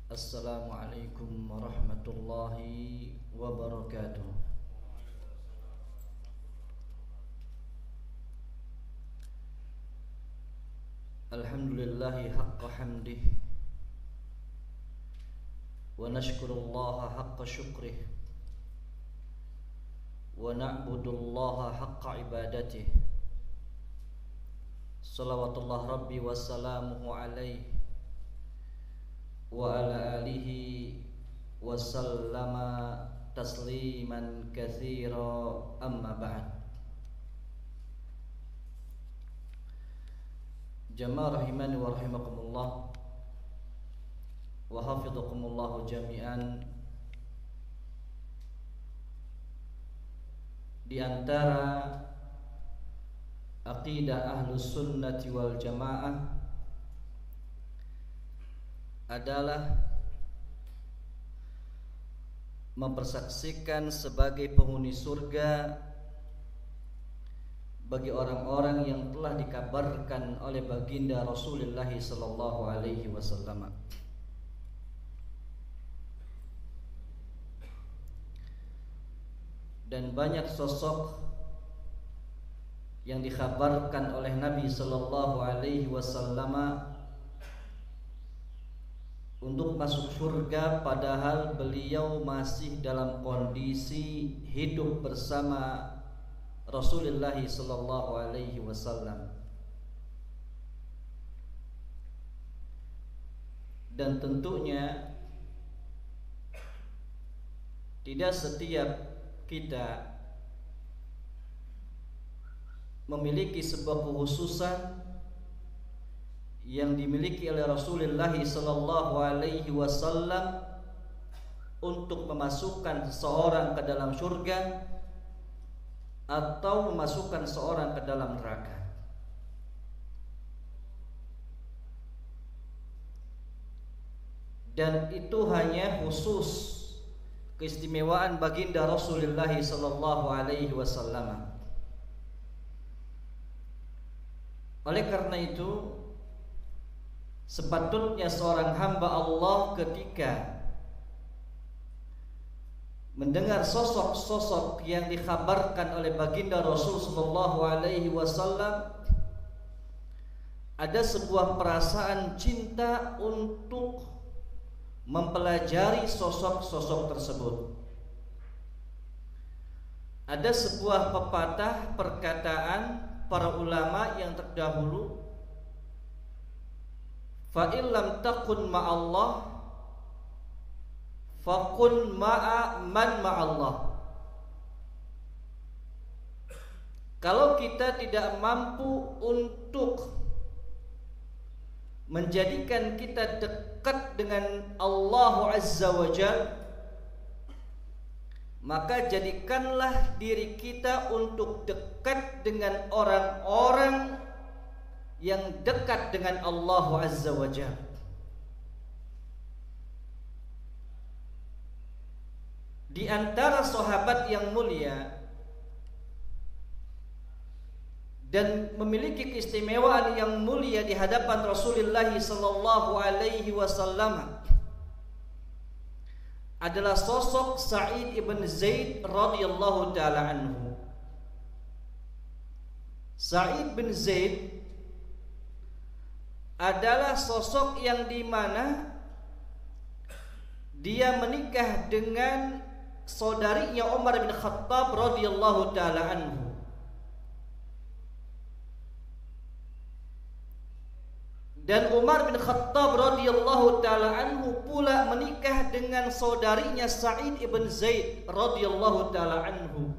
Assalamualaikum warahmatullahi wabarakatuh. Alhamdulillahi haqqa hamdih wa nashkurullaha haqqa syukrih wa na'budullaha haqqa ibadatih. Salawatullah rabbi wa salamuhu alaihi wa ala alihi wa sallama tasliman katsira, amma ba'd. Jamaah rahimani wa rahimakumullah wa hafidhakumullah jami'an. Di antara aqidah ahlus sunnati wal jamaah adalah mempersaksikan sebagai penghuni surga bagi orang-orang yang telah dikabarkan oleh baginda Rasulullah sallallahu alaihi wasallam. Dan banyak sosok yang dikabarkan oleh Nabi sallallahu alaihi wasallam untuk masuk surga padahal beliau masih dalam kondisi hidup bersama Rasulullah sallallahu alaihi wasallam. Dan tentunya tidak setiap kita memiliki sebuah kekhususan yang dimiliki oleh Rasulullah sallallahu alaihi wasallam untuk memasukkan seseorang ke dalam surga atau memasukkan seorang ke dalam neraka. Dan itu hanya khusus keistimewaan baginda Rasulullah sallallahu alaihi wasallam. Oleh karena itu, sepatutnya seorang hamba Allah ketika mendengar sosok-sosok yang dikhabarkan oleh baginda Rasul sallallahu alaihi wasallam, ada sebuah perasaan cinta untuk mempelajari sosok-sosok tersebut. Ada sebuah pepatah perkataan para ulama yang terdahulu, fa illam takun ma'allah fakun ma'a man ma'allah. Kalau kita tidak mampu untuk menjadikan kita dekat dengan Allah Azza wa Jalla, maka jadikanlah diri kita untuk dekat dengan orang-orang yang dekat dengan Allah Azza wa Jalla. Di antara sahabat yang mulia dan memiliki keistimewaan yang mulia di hadapan Rasulullah sallallahu alaihi wasallam adalah sosok Sa'id ibn Zaid radhiyallahu taala anhu. Sa'id bin Zaid adalah sosok yang dimana dia menikah dengan saudarinya Umar bin Khattab radhiyallahu taala anhu. Dan Umar bin Khattab radhiyallahu taala anhu pula menikah dengan saudarinya Sa'id ibn Zaid radhiyallahu taala anhu.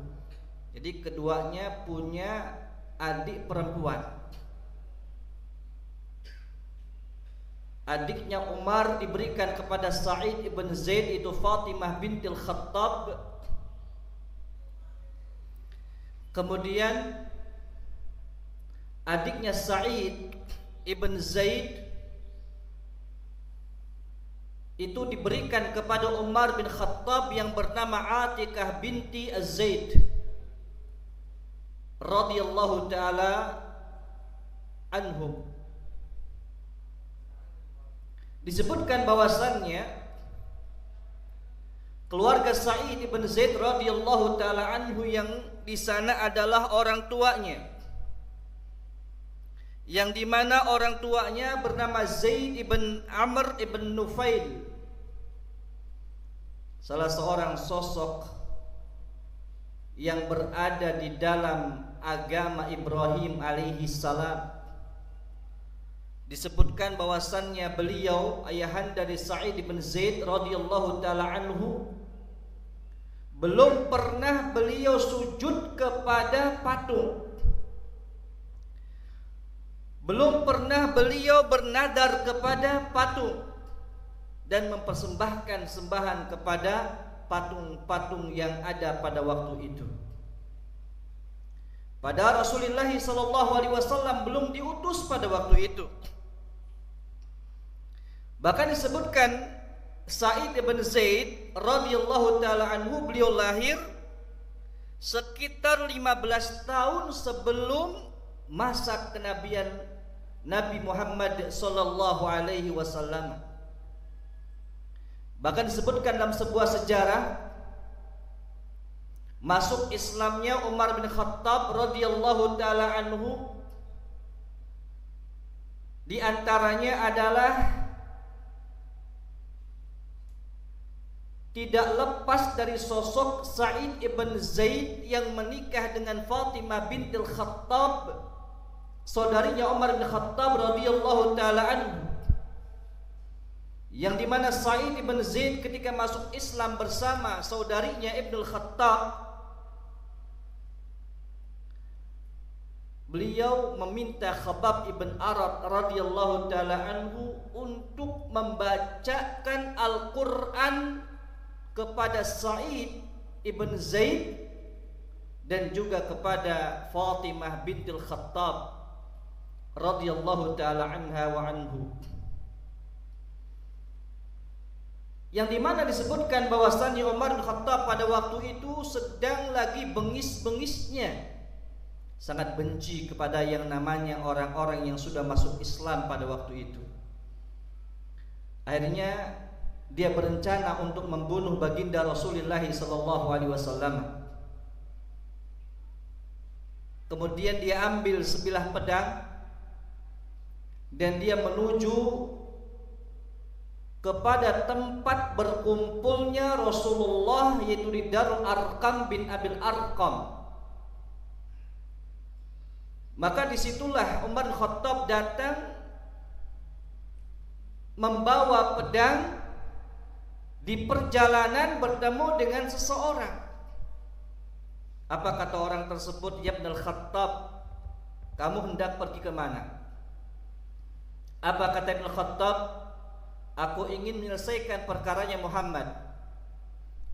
Jadi keduanya punya adik perempuan. Adiknya Umar diberikan kepada Sa'id ibn Zaid, itu Fatimah bintil Khattab. Kemudian adiknya Sa'id ibn Zaid itu diberikan kepada Umar bin Khattab yang bernama Atikah binti Az-Zaid radhiyallahu taala anhum. disebutkan bahwasannya keluarga Sa'id ibn Zaid radhiyallahu taala anhu yang di sana adalah orang tuanya, yang di mana orang tuanya bernama Zaid ibn Amr ibn Nufail, salah seorang sosok yang berada di dalam agama Ibrahim alaihi salam. Disebutkan bahwasannya beliau, ayahanda dari Sa'id ibn Zaid radhiyallahu taala anhu, belum pernah beliau sujud kepada patung. Belum pernah beliau bernadar kepada patung dan mempersembahkan sembahan kepada patung-patung yang ada pada waktu itu. Pada Rasulullah SAW belum diutus pada waktu itu. Bahkan disebutkan Sa'id ibn Zaid radhiyallahu taala anhu, beliau lahir sekitar 15 tahun sebelum masa kenabian Nabi Muhammad sallallahu alaihi wasallam. Bahkan disebutkan dalam sebuah sejarah masuk Islamnya Umar bin Khattab radhiyallahu taala anhu, di antaranya adalah tidak lepas dari sosok Sa'id ibn Zaid yang menikah dengan Fatimah bintil Khattab, saudarinya Umar bin Khattab radhiyallahu taala anhu, yang dimana Sa'id ibn Zaid ketika masuk Islam bersama saudarinya Ibnul Khattab, beliau meminta Khabbab ibn Arad radhiyallahu taala anhu untuk membacakan Al-Quran kepada Sa'id ibn Zaid dan juga kepada Fatimah bintil Khattab radhiyallahu taala anha wa anhu, yang dimana disebutkan bahwasannya Umar bin Khattab pada waktu itu sedang lagi bengis-bengisnya, sangat benci kepada yang namanya orang-orang yang sudah masuk Islam pada waktu itu. Akhirnya dia berencana untuk membunuh baginda Rasulullah SAW. Kemudian dia ambil sebilah pedang dan dia menuju kepada tempat berkumpulnya Rasulullah, yaitu di Darul Arqam bin Abil Arqam. Maka disitulah Umar bin Khattab datang membawa pedang. Di perjalanan bertemu dengan seseorang. Apa kata orang tersebut? Ya Ibnul Khattab, kamu hendak pergi ke mana? Apa kata Ibnul Khattab? Aku ingin menyelesaikan perkaranya Muhammad.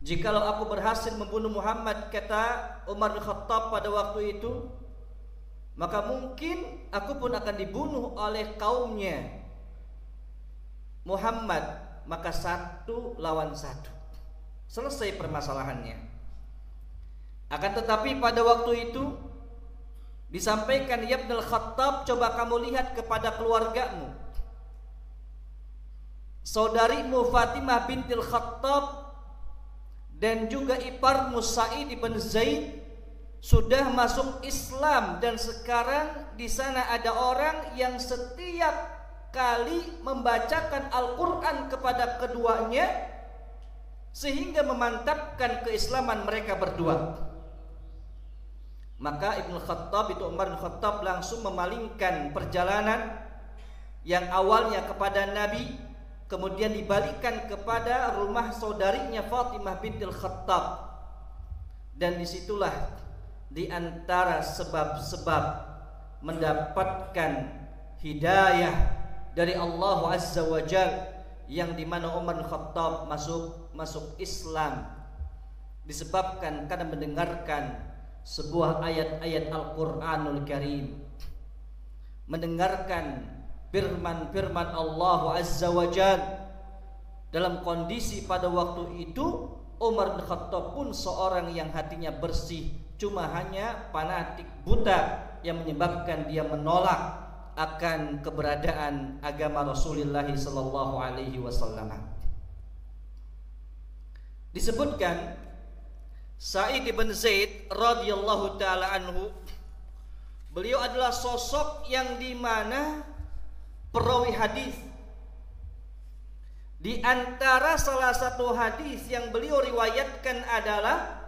Jikalau aku berhasil membunuh Muhammad, kata Umar bin Khattab pada waktu itu, maka mungkin aku pun akan dibunuh oleh kaumnya Muhammad. Maka 1 lawan 1 selesai permasalahannya. Akan tetapi pada waktu itu disampaikan, ya Ibnul Khattab, coba kamu lihat kepada keluargamu. Saudarimu Fatimah bintil Khattab dan juga iparmu Sa'id ibn Zaid sudah masuk Islam, dan sekarang di sana ada orang yang setiap kali membacakan Al-Quran kepada keduanya sehingga memantapkan keislaman mereka berdua. Maka Ibnu Khattab, itu Umar bin Khattab, langsung memalingkan perjalanan yang awalnya kepada Nabi, kemudian dibalikkan kepada rumah saudarinya Fatimah bintil Khattab. Dan disitulah di antara sebab-sebab mendapatkan hidayah dari Allah Azza wa Jalla, yang dimana Umar bin Khattab masuk Islam disebabkan karena mendengarkan sebuah ayat-ayat Al-Quranul Karim, mendengarkan firman-firman Allah Azza wa Jalla. Dalam kondisi pada waktu itu Umar bin Khattab pun seorang yang hatinya bersih, cuma hanya fanatik buta yang menyebabkan dia menolak akan keberadaan agama Rasulullah sallallahu alaihi wasallam. Disebutkan Sa'id ibn Zaid radhiyallahu taala anhu, beliau adalah sosok yang dimana perawi hadis. Di antara salah satu hadis yang beliau riwayatkan adalah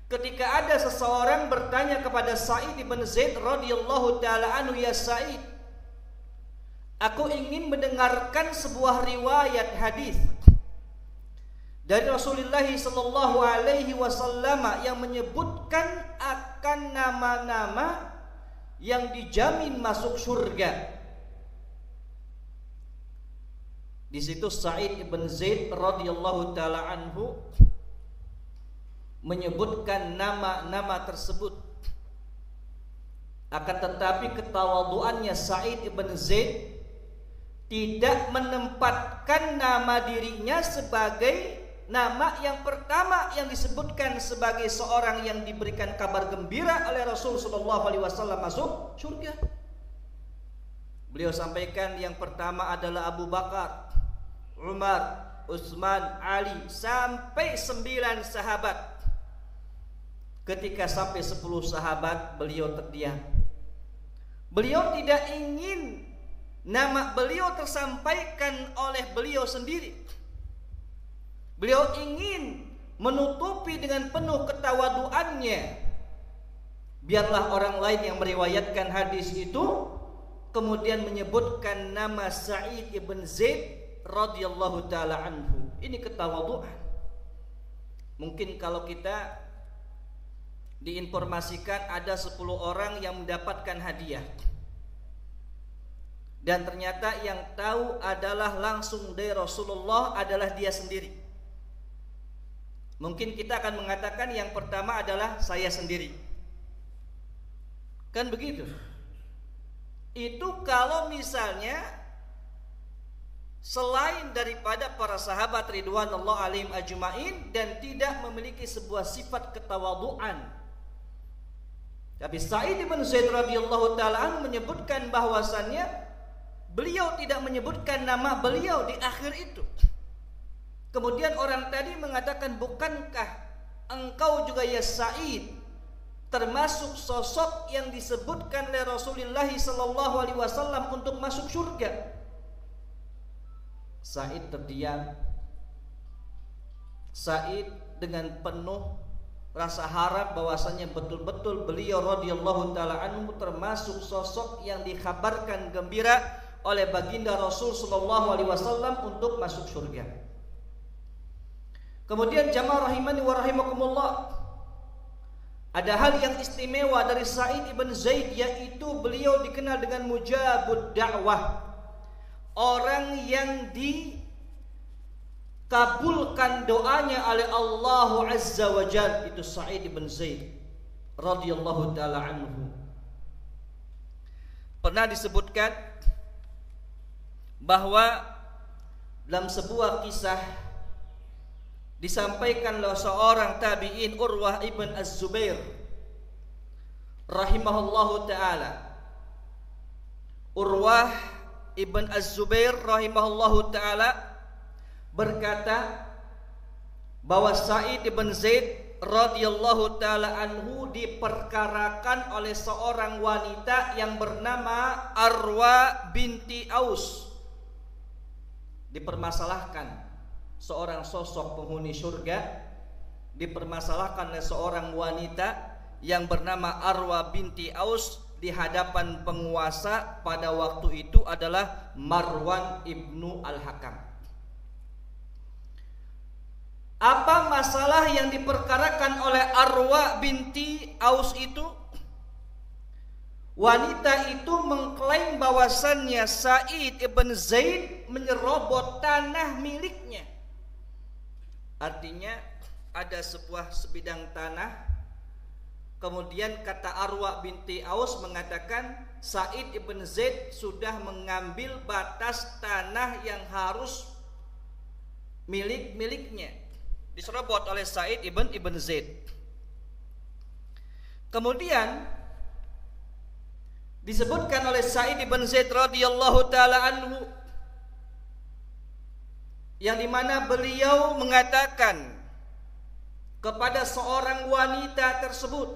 ketika ada seseorang bertanya kepada Sa'id ibn Zaid radhiyallahu taala anhu, "Ya Sa'id, aku ingin mendengarkan sebuah riwayat hadis dari Rasulullah sallallahu alaihi wasallam yang menyebutkan akan nama-nama yang dijamin masuk surga." Di situ Sa'id ibn Zaid radhiyallahu taala anhu menyebutkan nama-nama tersebut. Akan tetapi ketawaduannya Sa'id ibn Zaid tidak menempatkan nama dirinya sebagai nama yang pertama yang disebutkan sebagai seorang yang diberikan kabar gembira oleh Rasul sallallahu alaihi wasallam masuk surga. Beliau sampaikan yang pertama adalah Abu Bakar, Umar, Utsman, Ali, sampai 9 sahabat. Ketika sampai 10 sahabat, beliau terdiam. Beliau tidak ingin nama beliau tersampaikan oleh beliau sendiri. Beliau ingin menutupi dengan penuh ketawaduannya. Biarlah orang lain yang meriwayatkan hadis itu kemudian menyebutkan nama Sa'id ibn Zaid radhiyallahu taala anhu. Ini ketawaduan. Mungkin kalau kita diinformasikan ada 10 orang yang mendapatkan hadiah, dan ternyata yang tahu adalah langsung dari Rasulullah adalah dia sendiri. Mungkin kita akan mengatakan yang pertama adalah saya sendiri. Kan begitu? Itu kalau misalnya selain daripada para sahabat ridwanullah alaihim ajmain dan tidak memiliki sebuah sifat ketawaduan. Tapi Sa'id bin Zaid radhiyallahu taala anhu menyebutkan bahwasannya beliau tidak menyebutkan nama beliau di akhir itu. Kemudian orang tadi mengatakan, "Bukankah engkau juga ya Sa'id termasuk sosok yang disebutkan oleh Rasulullah sallallahu alaihi wasallam untuk masuk surga?" Sa'id terdiam. Sa'id dengan penuh rasa harap bahwasanya betul-betul beliau radhiyallahu taala anhu termasuk sosok yang dikabarkan gembira oleh baginda Rasul sallallahu alaihi wasallam untuk masuk surga. Kemudian jamaah rahimani wa rahimakumullah, ada hal yang istimewa dari Sa'id ibn Zaid, yaitu beliau dikenal dengan mujabud da'wah, orang yang dikabulkan doanya oleh Allah Azza wa Jalla. Itu Sa'id ibn Zaid radhiyallahu taala anhu. Pernah disebutkan bahwa dalam sebuah kisah disampaikan oleh seorang tabi'in, Urwah ibn Az-Zubair rahimahullahu taala. Urwah ibn Az-Zubair rahimahullahu taala berkata bahwa Sa'id ibn Zaid radhiyallahu taala anhu diperkarakan oleh seorang wanita yang bernama Arwa binti Aus. Dipermasalahkan seorang sosok penghuni surga, dipermasalahkan oleh seorang wanita yang bernama Arwa binti Aus di hadapan penguasa pada waktu itu adalah Marwan ibnu Al-Hakam. Apa masalah yang diperkarakan oleh Arwa binti Aus itu? Wanita itu mengklaim bahwasannya Sa'id ibn Zaid menyerobot tanah miliknya. Artinya ada sebuah sebidang tanah, kemudian kata Arwa binti Aus mengatakan Sa'id ibn Zaid sudah mengambil batas tanah yang harus miliknya, diserobot oleh Sa'id ibn Zaid. Kemudian disebutkan oleh Sa'id ibn Zaid radhiyallahu taala anhu, yang dimana beliau mengatakan kepada seorang wanita tersebut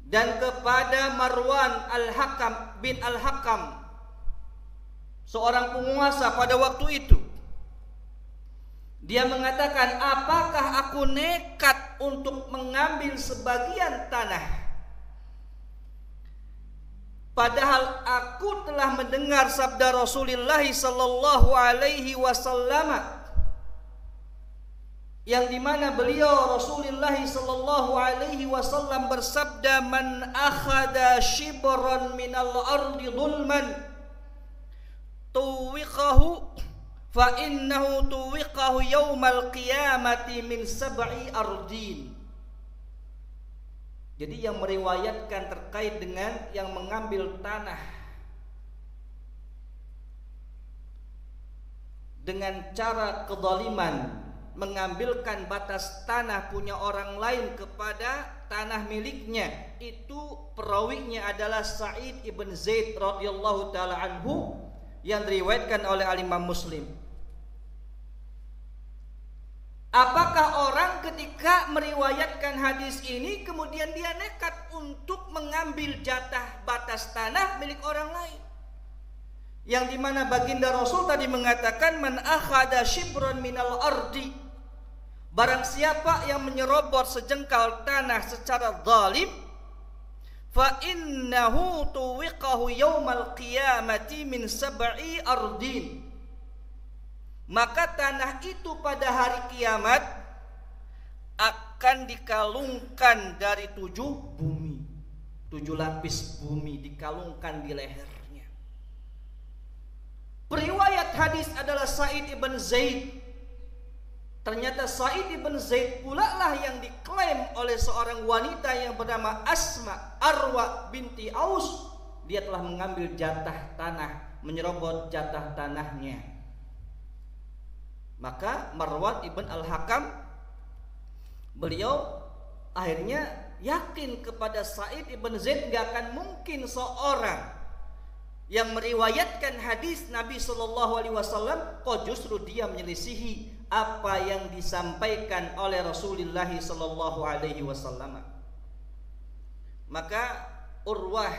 dan kepada Marwan Al-Hakam bin Al-Hakam, seorang penguasa pada waktu itu. Dia mengatakan, apakah aku nekat untuk mengambil sebagian tanah, padahal aku telah mendengar sabda Rasulullah sallallahu alaihi wasallam, yang dimana beliau Rasulullah sallallahu alaihi wasallam bersabda, man akhada shibran minal ardi dhulman tuwiqahu fa innahu tuwiqahu yaumal qiyamati min sab'i ardin. Jadi yang meriwayatkan terkait dengan yang mengambil tanah dengan cara kezaliman, mengambilkan batas tanah punya orang lain kepada tanah miliknya, itu perawinya adalah Sa'id ibn Zaid radhiyallahu taala anhu, yang diriwayatkan oleh Al-Imam Muslim. Apakah orang ketika meriwayatkan hadis ini kemudian dia nekat untuk mengambil jatah batas tanah milik orang lain? Yang dimana baginda Rasul tadi mengatakan, man akhada shibran minal ardi, barang siapa yang menyerobot sejengkal tanah secara zalim, fa innahu tuwiqahu yaumal qiyamati min sab'i ardin, maka tanah itu pada hari kiamat akan dikalungkan dari 7 bumi, 7 lapis bumi dikalungkan di lehernya. Periwayat hadis adalah Sa'id ibn Zaid. Ternyata Sa'id ibn Zaid pula lah yang diklaim oleh seorang wanita yang bernama Asma Arwa binti Aus. Dia telah mengambil jatah tanah, menyerobot jatah tanahnya. Maka Marwan ibn Al-Hakam, beliau akhirnya yakin kepada Sa'id ibn Zaid, gak akan mungkin seorang yang meriwayatkan hadis Nabi SAW kok justru dia menyelisihi apa yang disampaikan oleh Rasulullah SAW. Maka Urwah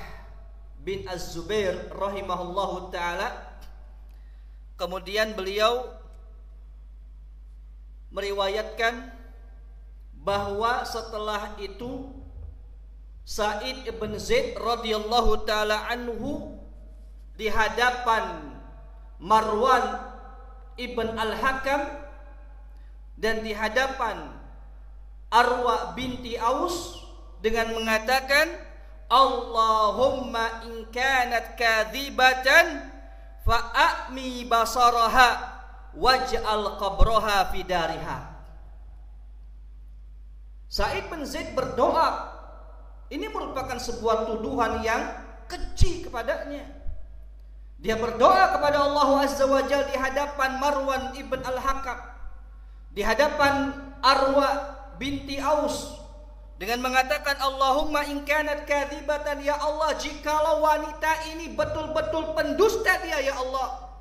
bin Az-Zubair rahimahullahu ta'ala, kemudian beliau meriwayatkan bahwa setelah itu Sa'id ibn Zaid radhiyallahu taala anhu di hadapan Marwan ibn Al-Hakam dan di hadapan Arwa binti Aus dengan mengatakan, Allahumma in kanat kadhibatan fa'ami basaraha waj'al qabraha fi dariha. Sa'id bin Zaid berdoa. Ini merupakan sebuah tuduhan yang keji kepadanya. Dia berdoa kepada Allah Azza wa Jalla di hadapan Marwan ibn Al-Hakam, di hadapan Arwa binti Aus, dengan mengatakan, Allahumma in kanat kadhibatan, ya Allah, jikalau wanita ini betul-betul pendusta dia, ya Allah,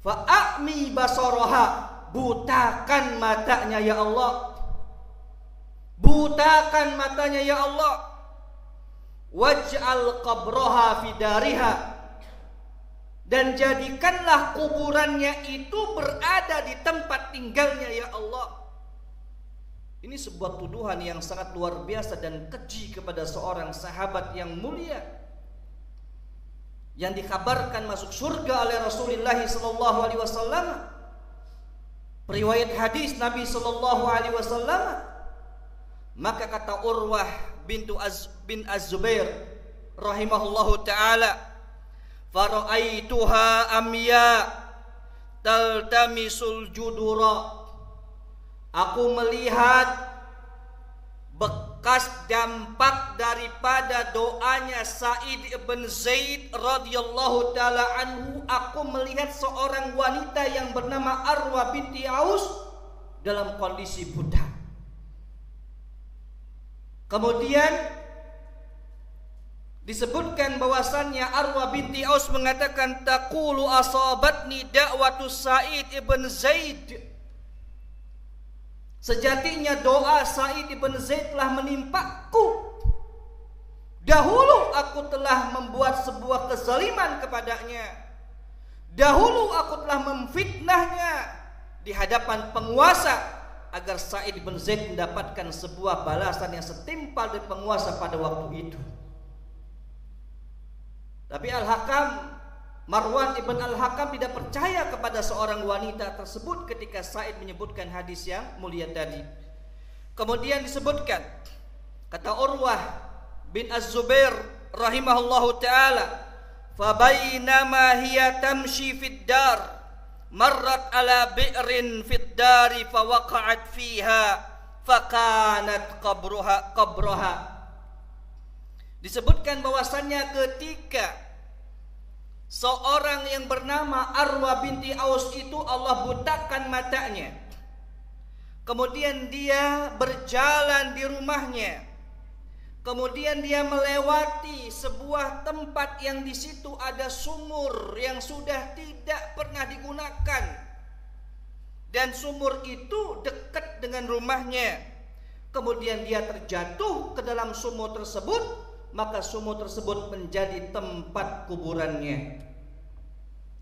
fa'ami basaraha, butakan matanya ya Allah, butakan matanya ya Allah, waj'al qabraha fi dariha, dan jadikanlah kuburannya itu berada di tempat tinggalnya ya Allah. Ini sebuah tuduhan yang sangat luar biasa dan keji kepada seorang sahabat yang mulia, yang dikabarkan masuk surga oleh Rasulullah sallallahu alaihi wasallam. Periwayat hadis Nabi sallallahu alaihi wasallam. Maka kata Urwah bin Az-Zubair rahimahullahu taala, faraaituha amya taltamisul judura, aku melihat bekas dampak daripada doanya Sa'id ibn Zaid radhiyallahu taala anhu. Aku melihat seorang wanita yang bernama Arwa binti Aus dalam kondisi buta. Kemudian disebutkan bahwasannya Arwa binti Aus mengatakan, taqulu asabatni da'watu Sa'id ibn Zaid. Sejatinya doa Sa'id ibn Zaid telah menimpaku. Dahulu aku telah membuat sebuah kezaliman kepadanya. Dahulu aku telah memfitnahnya di hadapan penguasa agar Sa'id ibn Zaid mendapatkan sebuah balasan yang setimpal dari penguasa pada waktu itu. Tapi Marwan ibn Al-Hakam tidak percaya kepada seorang wanita tersebut ketika Sa'id menyebutkan hadis yang mulia tadi. Kemudian disebutkan, kata Urwah bin Az-Zubair rahimahullahu ta'ala, fabainama hiya tamshi fid dar marrat ala bi'rin fid dari fawaqa'at fiha fakanat qabraha. Disebutkan bahwasannya ketika seorang yang bernama Arwa binti Aus itu Allah butakan matanya, kemudian dia berjalan di rumahnya, kemudian dia melewati sebuah tempat yang di situ ada sumur yang sudah tidak pernah digunakan, dan sumur itu dekat dengan rumahnya. Kemudian dia terjatuh ke dalam sumur tersebut, maka sumur tersebut menjadi tempat kuburannya.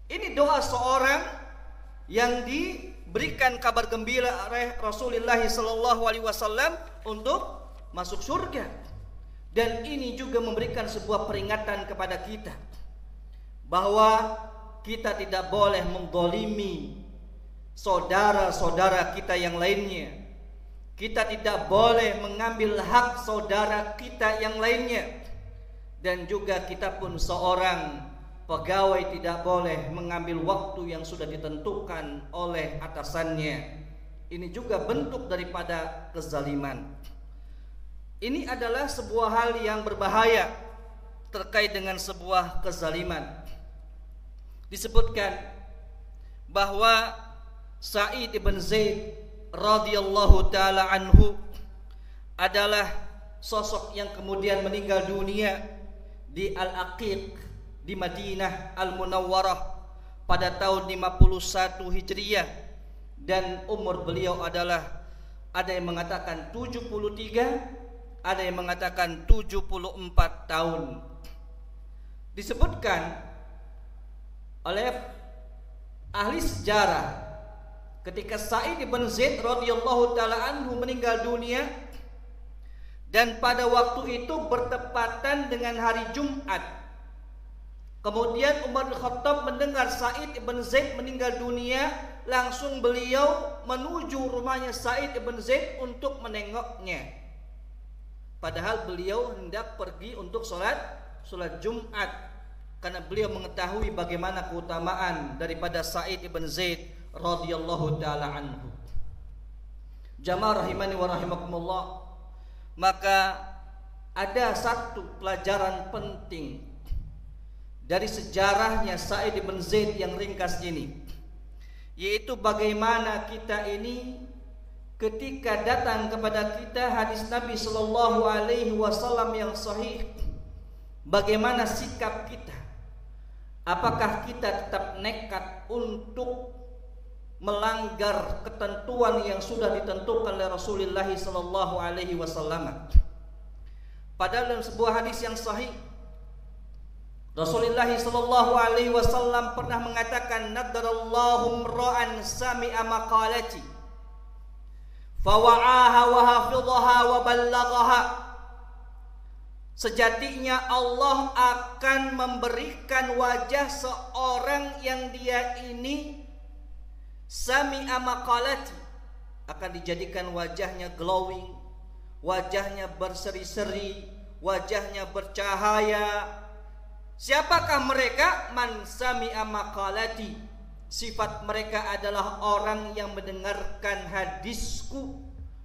Ini doa seorang yang diberikan kabar gembira oleh Rasulullah SAW untuk masuk surga. Dan ini juga memberikan sebuah peringatan kepada kita bahwa kita tidak boleh menzalimi saudara-saudara kita yang lainnya. Kita tidak boleh mengambil hak saudara kita yang lainnya. Dan juga kita pun seorang pegawai tidak boleh mengambil waktu yang sudah ditentukan oleh atasannya. Ini juga bentuk daripada kezaliman. Ini adalah sebuah hal yang berbahaya terkait dengan sebuah kezaliman. Disebutkan bahwa Sa'id ibn Zaid radhiyallahu ta'ala anhu adalah sosok yang kemudian meninggal dunia di Al-Aqiq di Madinah Al-Munawwarah pada tahun 51 Hijriah, dan umur beliau adalah, ada yang mengatakan 73, ada yang mengatakan 74 tahun. Disebutkan oleh ahli sejarah ketika Sa'id ibn Zaid radhiyallahu ta'ala anhu meninggal dunia, dan pada waktu itu bertepatan dengan hari Jumat. Kemudian Umar bin Khattab mendengar Sa'id ibn Zaid meninggal dunia, langsung beliau menuju rumahnya Sa'id ibn Zaid untuk menengoknya. Padahal beliau hendak pergi untuk sholat Jumat, karena beliau mengetahui bagaimana keutamaan daripada Sa'id ibn Zaid radhiyallahu ta'ala anhu. Jamaah rahimani wa rahimakumullah, maka ada satu pelajaran penting dari sejarahnya Sa'id ibn Zaid yang ringkas ini, yaitu bagaimana kita ini ketika datang kepada kita hadis Nabi Sallallahu Alaihi Wasallam yang sahih, bagaimana sikap kita? Apakah kita tetap nekat untuk melanggar ketentuan yang sudah ditentukan oleh Rasulullah Sallallahu Alaihi Wasallam? Padahal dalam sebuah hadis yang sahih, Rasulullah Sallallahu Alaihi Wasallam pernah mengatakan, nadarallahu ra'an sami'a maqalati fawa'aha wa hafidhaha wa ballaghaha. Sejatinya Allah akan memberikan wajah seorang yang dia ini sami'a maqalati, akan dijadikan wajahnya glowing, wajahnya berseri-seri, wajahnya bercahaya. Siapakah mereka? Man sami'a maqalati. Sifat mereka adalah orang yang mendengarkan hadisku,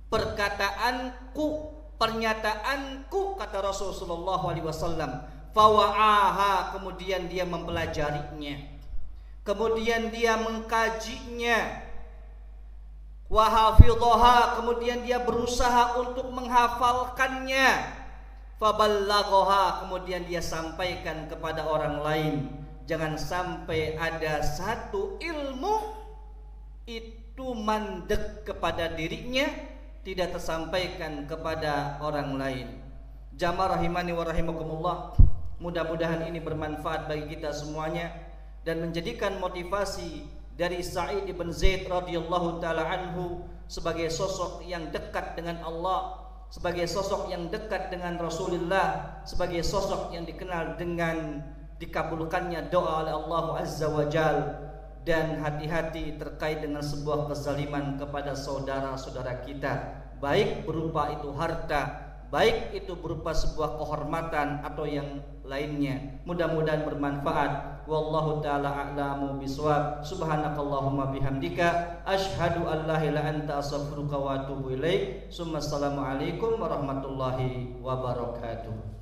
perkataanku, pernyataanku, kata Rasulullah SAW. Fawa'aha, kemudian dia mempelajarinya, kemudian dia mengkajinya. Wahafidhaha, kemudian dia berusaha untuk menghafalkannya. faballaghaha, kemudian dia sampaikan kepada orang lain. Jangan sampai ada satu ilmu itu mandek kepada dirinya, tidak tersampaikan kepada orang lain. Jamaah rahimani wa rahimakumullah, mudah-mudahan ini bermanfaat bagi kita semuanya dan menjadikan motivasi dari Sa'id ibn Zaid radhiyallahu taala anhu sebagai sosok yang dekat dengan Allah, sebagai sosok yang dekat dengan Rasulullah, sebagai sosok yang dikenal dengan dikabulkannya doa oleh Allah Azza wa Jal. Dan hati-hati terkait dengan sebuah kezaliman kepada saudara-saudara kita, baik berupa itu harta, baik itu berupa sebuah kehormatan atau yang lainnya. Mudah-mudahan bermanfaat. Wallahu ta'ala a'lamu bisawab. Subhanakallahumma bihamdika asyhadu an la ilaha illa anta astaghfiruka wa atubu ilaik. Assalamualaikum warahmatullahi wabarakatuh.